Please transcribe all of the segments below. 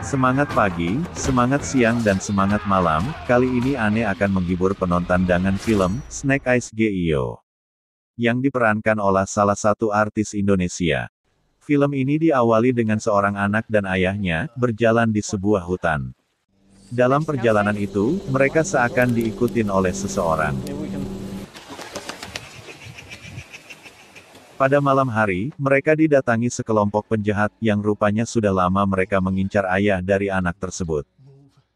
Semangat pagi, semangat siang dan semangat malam, kali ini Ane akan menghibur penonton dengan film, Snake Eyes Gio, yang diperankan oleh salah satu artis Indonesia. Film ini diawali dengan seorang anak dan ayahnya, berjalan di sebuah hutan. Dalam perjalanan itu, mereka seakan diikutin oleh seseorang. Pada malam hari, mereka didatangi sekelompok penjahat, yang rupanya sudah lama mereka mengincar ayah dari anak tersebut.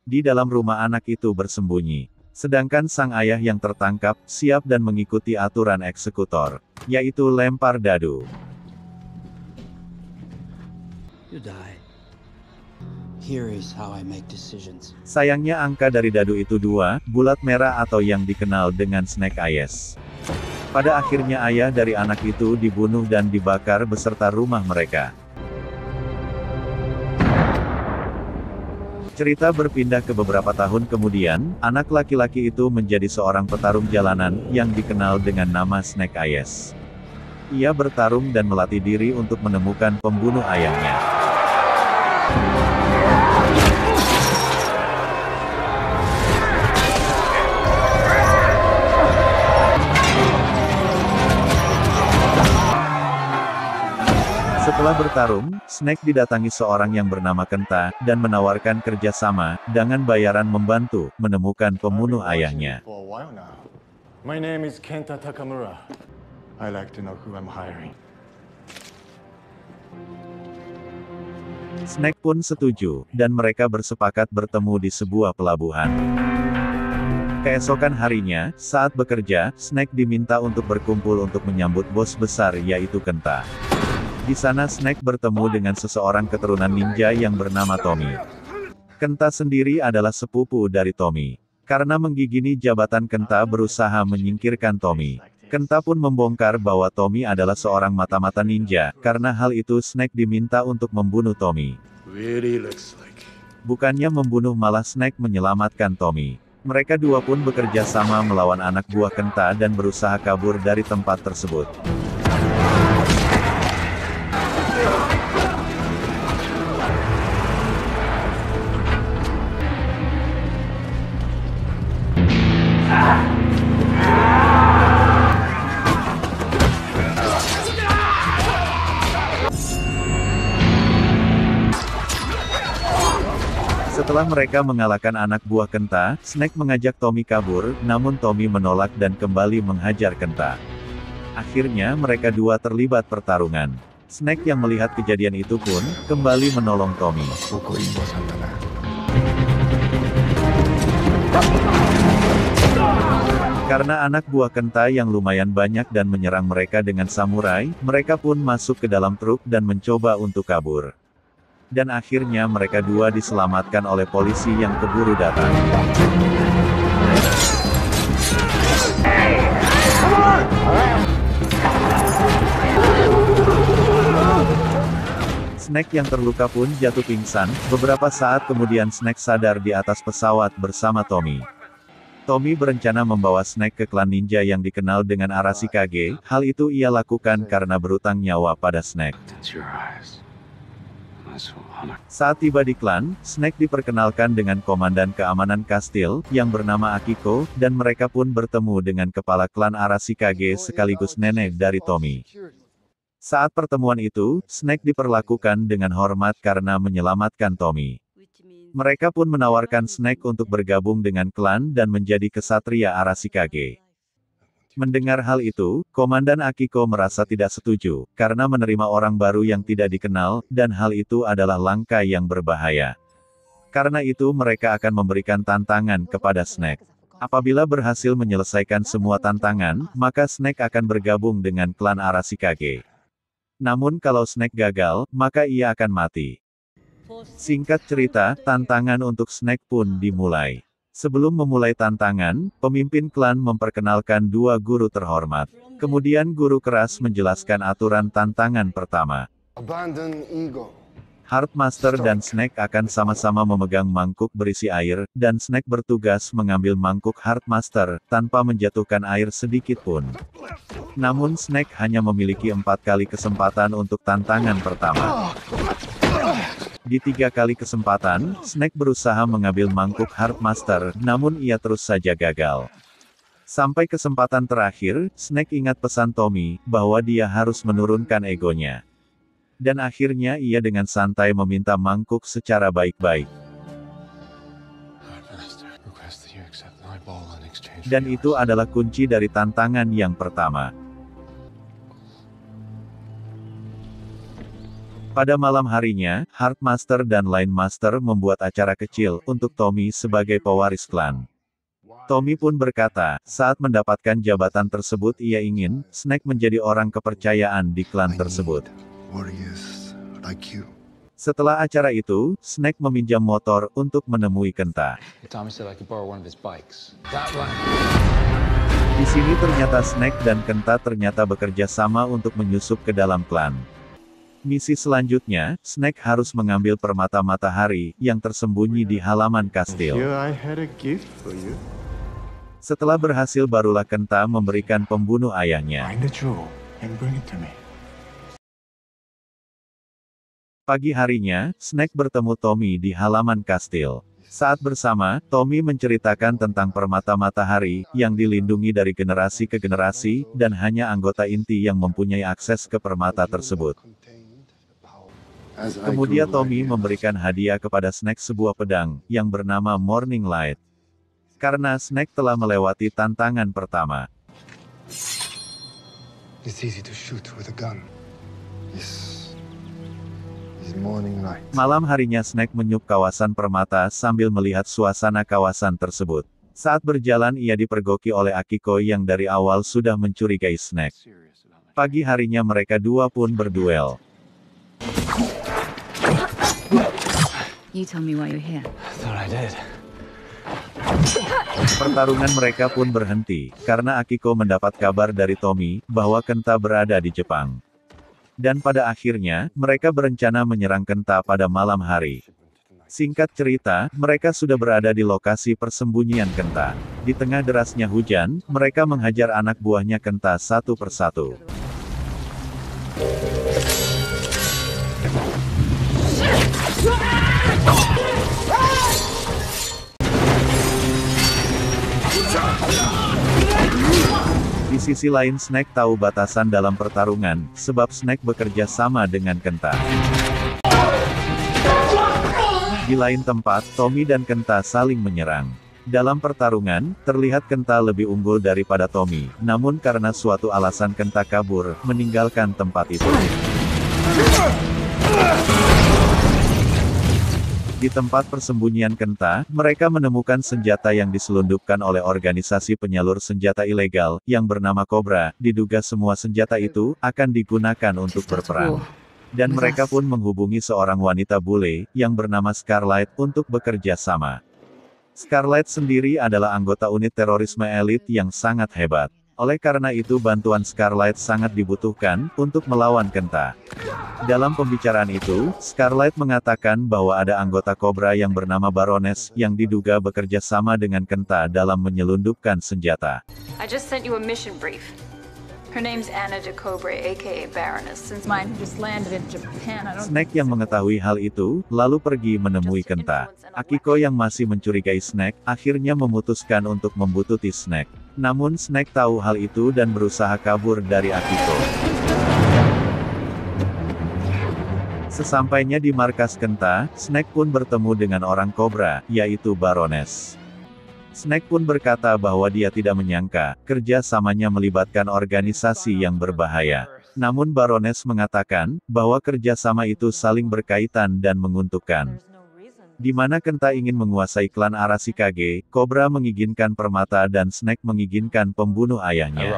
Di dalam rumah anak itu bersembunyi. Sedangkan sang ayah yang tertangkap, siap dan mengikuti aturan eksekutor, yaitu lempar dadu. Sayangnya angka dari dadu itu 2, bulat merah atau yang dikenal dengan Snake Eyes. Pada akhirnya ayah dari anak itu dibunuh dan dibakar beserta rumah mereka. Cerita berpindah ke beberapa tahun kemudian, anak laki-laki itu menjadi seorang petarung jalanan, yang dikenal dengan nama Snake Eyes. Ia bertarung dan melatih diri untuk menemukan pembunuh ayahnya. Setelah bertarung, Snake didatangi seorang yang bernama Kenta, dan menawarkan kerjasama, dengan bayaran membantu, menemukan pembunuh ayahnya. My name is Kenta Takamura. I like to know who I'm hiring. Snake pun setuju, dan mereka bersepakat bertemu di sebuah pelabuhan. Keesokan harinya, saat bekerja, Snake diminta untuk berkumpul untuk menyambut bos besar yaitu Kenta. Di sana Snake bertemu dengan seseorang keturunan ninja yang bernama Tommy. Kenta sendiri adalah sepupu dari Tommy. Karena menggigini jabatan Kenta berusaha menyingkirkan Tommy. Kenta pun membongkar bahwa Tommy adalah seorang mata-mata ninja, karena hal itu Snake diminta untuk membunuh Tommy. Bukannya membunuh malah Snake menyelamatkan Tommy. Mereka dua pun bekerja sama melawan anak buah Kenta dan berusaha kabur dari tempat tersebut. Setelah mereka mengalahkan anak buah Kenta, Snake mengajak Tommy kabur, namun Tommy menolak dan kembali menghajar Kenta. Akhirnya mereka dua terlibat pertarungan. Snake yang melihat kejadian itu pun, kembali menolong Tommy. Karena anak buah Kenta yang lumayan banyak dan menyerang mereka dengan samurai, mereka pun masuk ke dalam truk dan mencoba untuk kabur. Dan akhirnya mereka dua diselamatkan oleh polisi yang keburu datang. Snake yang terluka pun jatuh pingsan. Beberapa saat kemudian Snake sadar di atas pesawat bersama Tommy. Tommy berencana membawa Snake ke klan ninja yang dikenal dengan Arashikage. Hal itu ia lakukan karena berutang nyawa pada Snake. Saat tiba di klan, Snake diperkenalkan dengan komandan keamanan kastil, yang bernama Akiko, dan mereka pun bertemu dengan kepala klan Arashikage sekaligus nenek dari Tommy. Saat pertemuan itu, Snake diperlakukan dengan hormat karena menyelamatkan Tommy. Mereka pun menawarkan Snake untuk bergabung dengan klan dan menjadi kesatria Arashikage. Mendengar hal itu, Komandan Akiko merasa tidak setuju, karena menerima orang baru yang tidak dikenal, dan hal itu adalah langkah yang berbahaya. Karena itu mereka akan memberikan tantangan kepada Snake. Apabila berhasil menyelesaikan semua tantangan, maka Snake akan bergabung dengan klan Arashikage. Namun kalau Snake gagal, maka ia akan mati. Singkat cerita, tantangan untuk Snake pun dimulai. Sebelum memulai tantangan, pemimpin klan memperkenalkan dua guru terhormat. Kemudian guru keras menjelaskan aturan tantangan pertama. Abandon ego. Heartmaster dan Snake akan sama-sama memegang mangkuk berisi air, dan Snake bertugas mengambil mangkuk Heartmaster, tanpa menjatuhkan air sedikit pun. Namun Snake hanya memiliki 4 kali kesempatan untuk tantangan pertama. Di 3 kali kesempatan, Snake berusaha mengambil mangkuk Heartmaster, namun ia terus saja gagal. Sampai kesempatan terakhir, Snake ingat pesan Tommy, bahwa dia harus menurunkan egonya. Dan akhirnya ia dengan santai meminta mangkuk secara baik-baik. Dan itu adalah kunci dari tantangan yang pertama. Pada malam harinya, Heartmaster dan Line Master membuat acara kecil untuk Tommy sebagai pewaris klan. Tommy pun berkata, saat mendapatkan jabatan tersebut ia ingin Snake menjadi orang kepercayaan di klan tersebut. Setelah acara itu, Snake meminjam motor untuk menemui Kenta. Di sini ternyata Snake dan Kenta ternyata bekerja sama untuk menyusup ke dalam klan. Misi selanjutnya, Snake harus mengambil permata matahari yang tersembunyi di halaman kastil. Setelah berhasil barulah Kenta memberikan pembunuh ayahnya. Pagi harinya, Snake bertemu Tommy di halaman kastil. Saat bersama, Tommy menceritakan tentang permata matahari, yang dilindungi dari generasi ke generasi, dan hanya anggota inti yang mempunyai akses ke permata tersebut. Kemudian Tommy memberikan hadiah kepada Snake sebuah pedang, yang bernama Morning Light. Karena Snake telah melewati tantangan pertama. Malam harinya Snake menyup kawasan permata sambil melihat suasana kawasan tersebut. Saat berjalan ia dipergoki oleh Akiko yang dari awal sudah mencurigai Snake. Pagi harinya mereka dua pun berduel. Pertarungan mereka pun berhenti, karena Akiko mendapat kabar dari Tommy, bahwa Kenta berada di Jepang. Dan pada akhirnya, mereka berencana menyerang Kenta pada malam hari. Singkat cerita, mereka sudah berada di lokasi persembunyian Kenta. Di tengah derasnya hujan, mereka menghajar anak buahnya Kenta satu persatu. Di sisi lain Snake tahu batasan dalam pertarungan, sebab Snake bekerja sama dengan Kenta. Di lain tempat, Tommy dan Kenta saling menyerang. Dalam pertarungan, terlihat Kenta lebih unggul daripada Tommy, namun karena suatu alasan Kenta kabur, meninggalkan tempat itu. Di tempat persembunyian Kenta, mereka menemukan senjata yang diselundupkan oleh organisasi penyalur senjata ilegal, yang bernama Cobra. Diduga semua senjata itu, akan digunakan untuk berperang. Dan mereka pun menghubungi seorang wanita bule, yang bernama Scarlet, untuk bekerja sama. Scarlet sendiri adalah anggota unit terorisme elit yang sangat hebat. Oleh karena itu bantuan Scarlet sangat dibutuhkan, untuk melawan Kenta. Dalam pembicaraan itu, Scarlet mengatakan bahwa ada anggota Cobra yang bernama Baroness, yang diduga bekerja sama dengan Kenta dalam menyelundupkan senjata. I just sent you a mission brief. Her name's Anna de Cobre, aka Baroness. Since mine just landed in Japan, I don't... Snake yang mengetahui hal itu, lalu pergi menemui Kenta. Akiko yang masih mencurigai Snake, akhirnya memutuskan untuk membuntuti Snake. Namun Snake tahu hal itu dan berusaha kabur dari Akiko. Sesampainya di markas Kenta, Snake pun bertemu dengan orang Cobra, yaitu Baroness. Snake pun berkata bahwa dia tidak menyangka, kerja samanya melibatkan organisasi yang berbahaya. Namun Baroness mengatakan, bahwa kerja sama itu saling berkaitan dan menguntungkan. Di mana Kenta ingin menguasai klan Arashikage, Cobra menginginkan permata dan Snake menginginkan pembunuh ayahnya.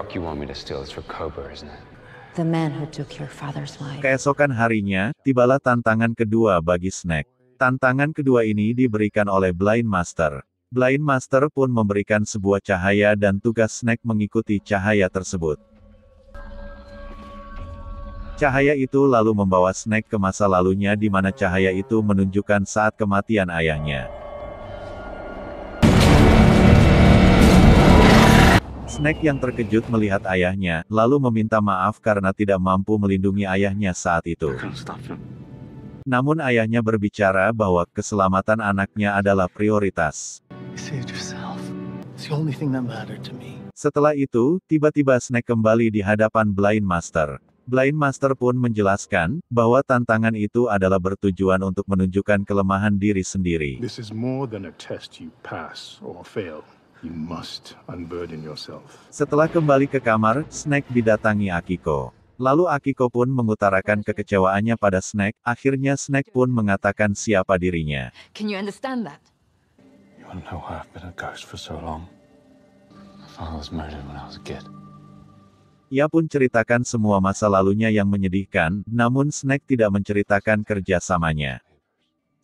Keesokan harinya, tibalah tantangan kedua bagi Snake. Tantangan kedua ini diberikan oleh Blind Master. Blind Master pun memberikan sebuah cahaya dan tugas Snake mengikuti cahaya tersebut. Cahaya itu lalu membawa Snake ke masa lalunya di mana cahaya itu menunjukkan saat kematian ayahnya. Snake yang terkejut melihat ayahnya, lalu meminta maaf karena tidak mampu melindungi ayahnya saat itu. Namun ayahnya berbicara bahwa keselamatan anaknya adalah prioritas. Setelah itu, tiba-tiba Snake kembali di hadapan Blind Master. Blind Master pun menjelaskan bahwa tantangan itu adalah bertujuan untuk menunjukkan kelemahan diri sendiri. This is more than a test you pass or fail. You must unburden yourself. Setelah kembali ke kamar, Snake didatangi Akiko. Lalu Akiko pun mengutarakan kekecewaannya pada Snake. Akhirnya Snake pun mengatakan siapa dirinya. Can you understand that? You wanna know why I've been a ghost for so long? My father was murdered when I was a kid. Ia pun ceritakan semua masa lalunya yang menyedihkan, namun Snake tidak menceritakan kerjasamanya.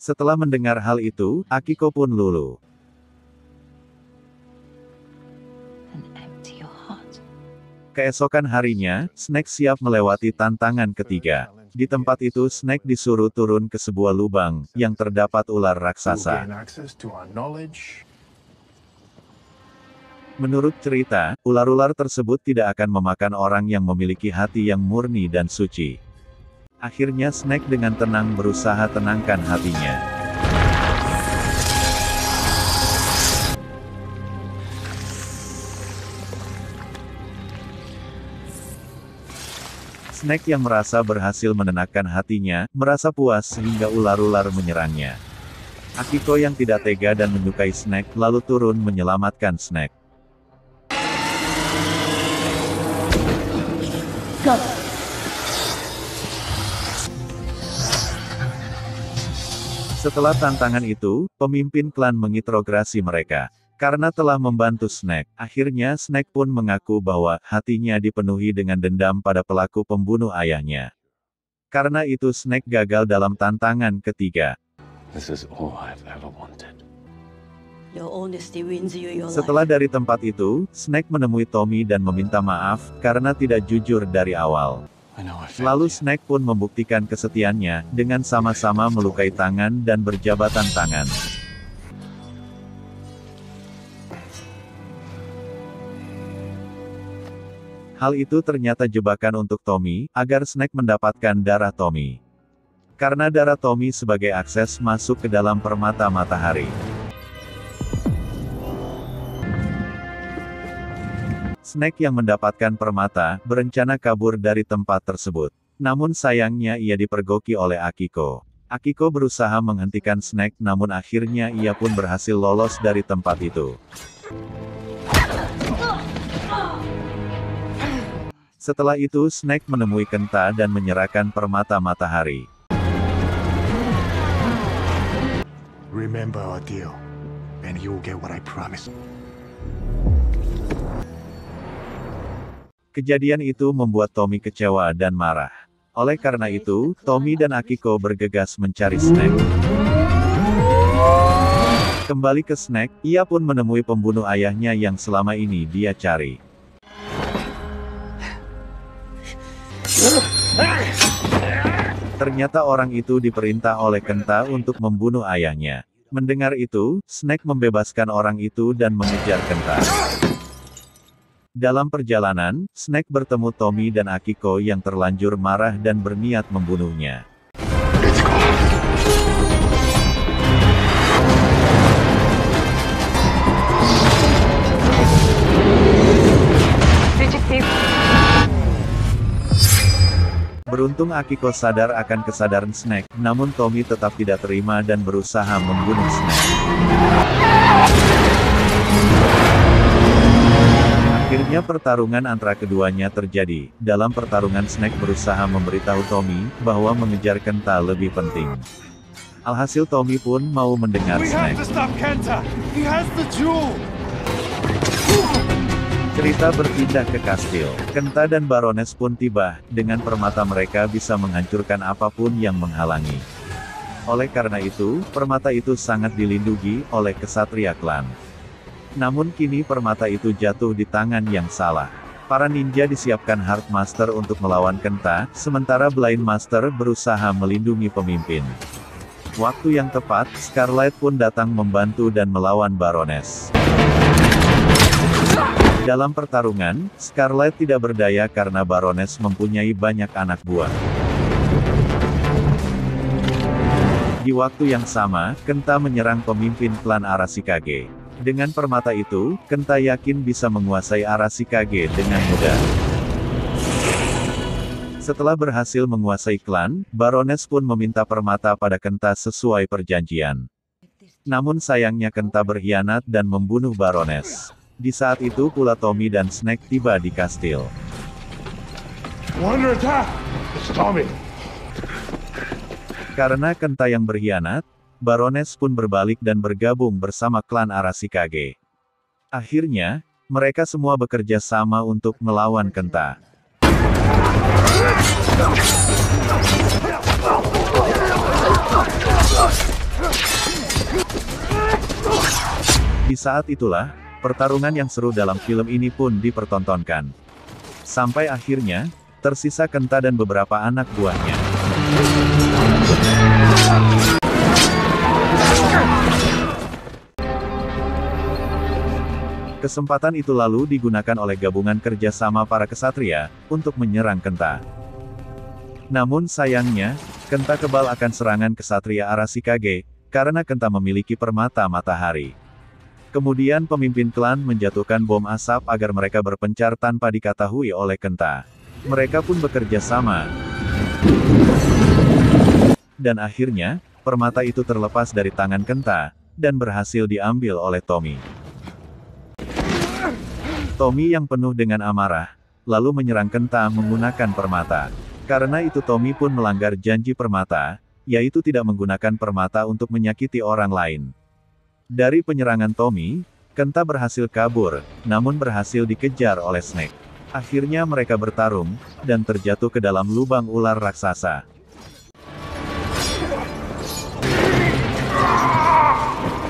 Setelah mendengar hal itu, Akiko pun luluh. Keesokan harinya, Snake siap melewati tantangan ketiga. Di tempat itu Snake disuruh turun ke sebuah lubang, yang terdapat ular raksasa. Menurut cerita, ular-ular tersebut tidak akan memakan orang yang memiliki hati yang murni dan suci. Akhirnya Snake dengan tenang berusaha tenangkan hatinya. Snake yang merasa berhasil menenangkan hatinya, merasa puas sehingga ular-ular menyerangnya. Akiko yang tidak tega dan menyukai Snake lalu turun menyelamatkan Snake. Go. Setelah tantangan itu, pemimpin klan menginterogasi mereka. Karena telah membantu Snake, akhirnya Snake pun mengaku bahwa hatinya dipenuhi dengan dendam pada pelaku pembunuh ayahnya. Karena itu Snake gagal dalam tantangan ketiga. This is all I've ever wanted. Setelah dari tempat itu, Snake menemui Tommy dan meminta maaf karena tidak jujur dari awal. Lalu Snake pun membuktikan kesetiaannya dengan sama-sama melukai tangan dan berjabatan tangan. Hal itu ternyata jebakan untuk Tommy, agar Snake mendapatkan darah Tommy. Karena darah Tommy sebagai akses masuk ke dalam permata matahari. Snake yang mendapatkan permata, berencana kabur dari tempat tersebut. Namun sayangnya ia dipergoki oleh Akiko. Akiko berusaha menghentikan Snake namun akhirnya ia pun berhasil lolos dari tempat itu. Setelah itu Snake menemui Kenta dan menyerahkan permata matahari. Remember our deal, and you'll get what I promised. Kejadian itu membuat Tommy kecewa dan marah. Oleh karena itu, Tommy dan Akiko bergegas mencari Snake. Kembali ke Snake, ia pun menemui pembunuh ayahnya yang selama ini dia cari. Ternyata orang itu diperintah oleh Kenta untuk membunuh ayahnya. Mendengar itu, Snake membebaskan orang itu dan mengejar Kenta. Dalam perjalanan, Snake bertemu Tommy dan Akiko yang terlanjur marah dan berniat membunuhnya. Beruntung Akiko sadar akan kesadaran Snake, namun Tommy tetap tidak terima dan berusaha membunuh Snake. Akhirnya pertarungan antara keduanya terjadi. Dalam pertarungan Snake berusaha memberitahu Tommy bahwa mengejar Kenta lebih penting. Alhasil Tommy pun mau mendengar Snake. Cerita berpindah ke kastil. Kenta dan Baroness pun tiba, dengan permata mereka bisa menghancurkan apapun yang menghalangi. Oleh karena itu, permata itu sangat dilindungi oleh kesatria klan. Namun kini permata itu jatuh di tangan yang salah. Para ninja disiapkan Heart Master untuk melawan Kenta, sementara Blind Master berusaha melindungi pemimpin. Waktu yang tepat, Scarlet pun datang membantu dan melawan Baroness. Dalam pertarungan, Scarlet tidak berdaya karena Baroness mempunyai banyak anak buah. Di waktu yang sama, Kenta menyerang pemimpin klan Arashikage. Dengan permata itu, Kenta yakin bisa menguasai Arashikage dengan mudah. Setelah berhasil menguasai klan, Baroness pun meminta permata pada Kenta sesuai perjanjian. Namun sayangnya Kenta berkhianat dan membunuh Baroness. Di saat itu pula Tommy dan Snake tiba di kastil. Wonder attack! It's Tommy. Karena Kenta yang berkhianat, Baroness pun berbalik dan bergabung bersama klan Arashikage. Akhirnya, mereka semua bekerja sama untuk melawan Kenta. Di saat itulah, pertarungan yang seru dalam film ini pun dipertontonkan. Sampai akhirnya, tersisa Kenta dan beberapa anak buahnya. Kesempatan itu lalu digunakan oleh gabungan kerjasama para kesatria, untuk menyerang Kenta. Namun sayangnya, Kenta kebal akan serangan kesatria Arashikage, karena Kenta memiliki permata matahari. Kemudian pemimpin klan menjatuhkan bom asap agar mereka berpencar tanpa diketahui oleh Kenta. Mereka pun bekerja sama. Dan akhirnya, permata itu terlepas dari tangan Kenta, dan berhasil diambil oleh Tommy. Tommy yang penuh dengan amarah, lalu menyerang Kenta menggunakan permata. Karena itu Tommy pun melanggar janji permata, yaitu tidak menggunakan permata untuk menyakiti orang lain. Dari penyerangan Tommy, Kenta berhasil kabur, namun berhasil dikejar oleh Snake. Akhirnya mereka bertarung, dan terjatuh ke dalam lubang ular raksasa.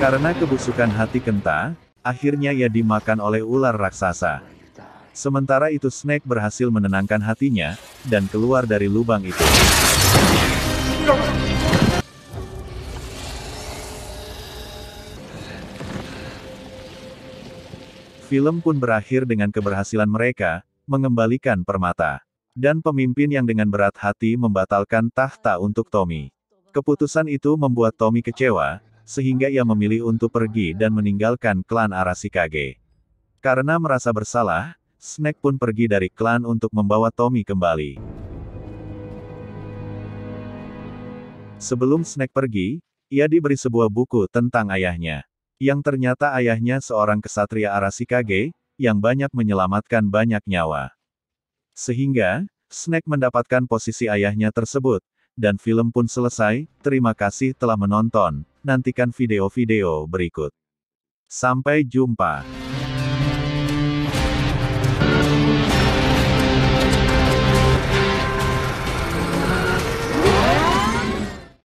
Karena kebusukan hati Kenta, akhirnya ia dimakan oleh ular raksasa. Sementara itu Snake berhasil menenangkan hatinya, dan keluar dari lubang itu. Film pun berakhir dengan keberhasilan mereka, mengembalikan permata. Dan pemimpin yang dengan berat hati membatalkan tahta untuk Tommy. Keputusan itu membuat Tommy kecewa, sehingga ia memilih untuk pergi dan meninggalkan klan Arashikage. Karena merasa bersalah, Snake pun pergi dari klan untuk membawa Tommy kembali. Sebelum Snake pergi, ia diberi sebuah buku tentang ayahnya. Yang ternyata ayahnya seorang kesatria Arashikage, yang banyak menyelamatkan banyak nyawa. Sehingga, Snake mendapatkan posisi ayahnya tersebut, dan film pun selesai. Terima kasih telah menonton. Nantikan video-video berikut. Sampai jumpa.